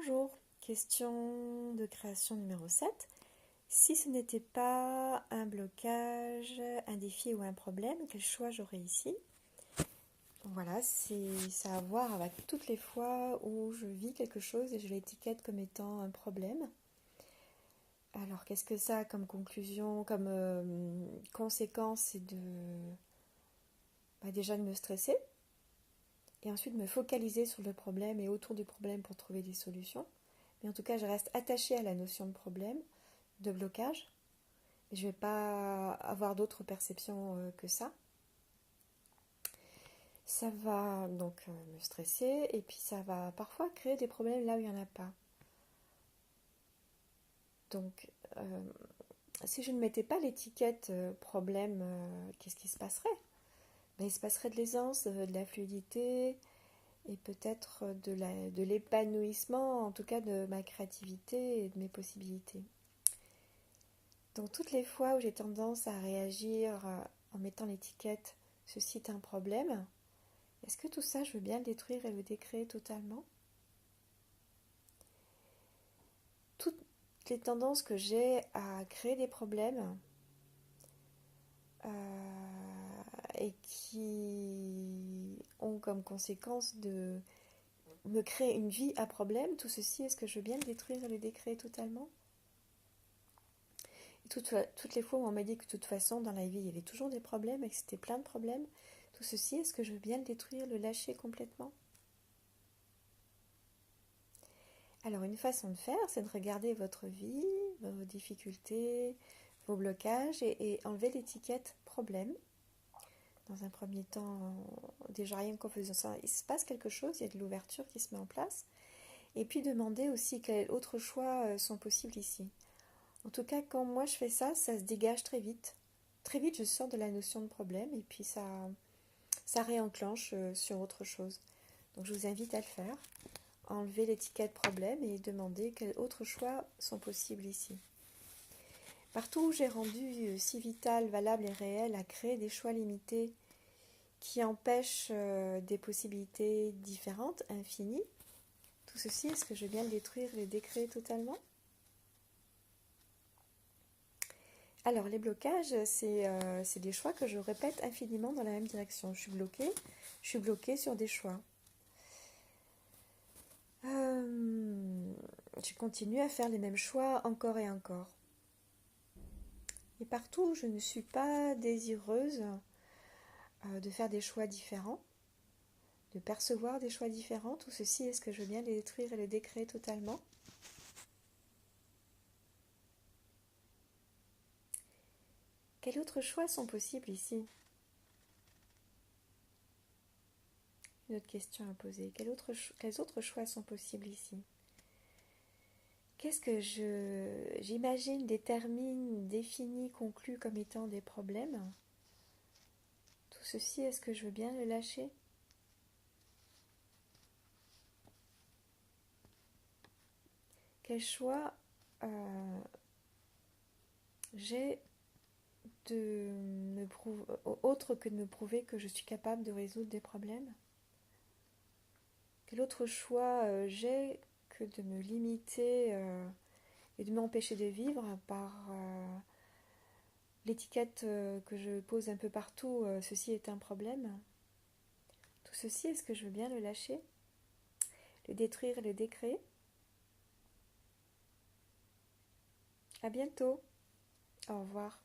Bonjour, question de création numéro 7. Si ce n'était pas un blocage, un défi ou un problème, quel choix j'aurais ici? Voilà, ça a à voir avec toutes les fois où je vis quelque chose et je l'étiquette comme étant un problème. Alors, qu'est-ce que ça a comme conclusion, comme conséquence? C'est déjà de me stresser et ensuite de me focaliser sur le problème et autour du problème pour trouver des solutions. Mais en tout cas, je reste attachée à la notion de problème, de blocage. Je ne vais pas avoir d'autres perceptions que ça. Ça va donc me stresser et puis ça va parfois créer des problèmes là où il n'y en a pas. Donc, si je ne mettais pas l'étiquette problème, qu'est-ce qui se passerait? Il se passerait de l'aisance, de la fluidité et peut-être de l'épanouissement, en tout cas de ma créativité et de mes possibilités. Donc toutes les fois où j'ai tendance à réagir en mettant l'étiquette « ceci est un problème », est-ce que tout ça je veux bien le détruire et le décréer totalement? Toutes les tendances que j'ai à créer des problèmes et qui ont comme conséquence de me créer une vie à problème, tout ceci, est-ce que je veux bien le détruire et le décréer totalement? Toutes les fois où on m'a dit que de toute façon dans la vie il y avait toujours des problèmes et que c'était plein de problèmes, tout ceci, est-ce que je veux bien le détruire, le lâcher complètement? Alors une façon de faire, c'est de regarder votre vie, vos difficultés, vos blocages et enlever l'étiquette problème. Dans un premier temps, déjà rien qu'en faisant ça, il se passe quelque chose, il y a de l'ouverture qui se met en place. Et puis demander aussi quels autres choix sont possibles ici. En tout cas, quand moi je fais ça, ça se dégage très vite. Très vite, je sors de la notion de problème et puis ça réenclenche sur autre chose. Donc je vous invite à le faire. Enlever l'étiquette problème et demander quels autres choix sont possibles ici. Partout où j'ai rendu si vital, valable et réel à créer des choix limités qui empêchent des possibilités différentes, infinies, tout ceci, est-ce que je vais bien le détruire et le décréer totalement? Alors, les blocages, c'est des choix que je répète infiniment dans la même direction. Je suis bloquée sur des choix. Je continue à faire les mêmes choix encore et encore. Et partout où je ne suis pas désireuse de faire des choix différents, de percevoir des choix différents, tout ceci, est-ce que je veux bien les détruire et les décréer totalement? Quels autres choix sont possibles ici? Une autre question à poser. Quels autres choix sont possibles ici? Qu'est-ce que j'imagine, détermine, définit, conclut comme étant des problèmes? Tout ceci, est-ce que je veux bien le lâcher? Quel choix j'ai autre que de me prouver que je suis capable de résoudre des problèmes? Quel autre choix j'ai que de me limiter et de m'empêcher de vivre par l'étiquette que je pose un peu partout, ceci est un problème? Tout ceci, est-ce que je veux bien le lâcher, le détruire et le décréer? À bientôt. Au revoir.